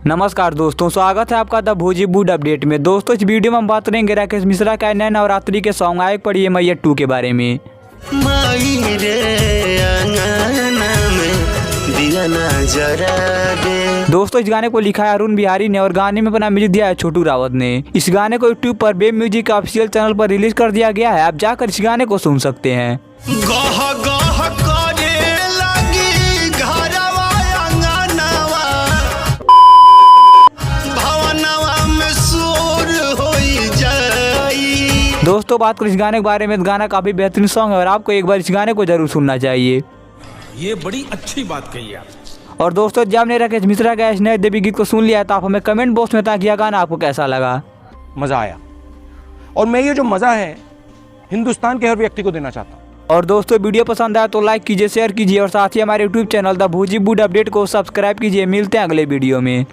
नमस्कार दोस्तों, स्वागत है आपका द भोजीवुड अपडेट में। दोस्तों, इस वीडियो में हम बात करेंगे राकेश मिश्रा का नए नवरात्रि के सॉन्ग आए पड़ी मैया 2 के बारे में। दोस्तों, इस गाने को लिखा है अरुण बिहारी ने और गाने में अपना म्यूजिक दिया है छोटू रावत ने। इस गाने को यूट्यूब पर वेब म्यूजिक का ऑफिशियल चैनल पर रिलीज कर दिया गया है। आप जाकर इस गाने को सुन सकते हैं। दोस्तों, बात करें इस गाने के बारे में, गाना काफी बेहतरीन सॉन्ग है और आपको एक बार इस गाने को जरूर सुनना चाहिए। ये बड़ी अच्छी बात कही आप। और दोस्तों, जब आपने राकेश मिश्रा का इस नए देवी गीत को सुन लिया है तो आप हमें कमेंट बॉक्स में बताएं कि यह गाना आपको कैसा लगा। मजा आया और मैं ये जो मजा है हिंदुस्तान के हर व्यक्ति को देना चाहता हूँ। और दोस्तों, वीडियो पसंद आया तो लाइक कीजिए, शेयर कीजिए और साथ ही हमारे यूट्यूब चैनल द भोजीवुड अपडेट को सब्सक्राइब कीजिए। मिलते हैं अगले वीडियो में।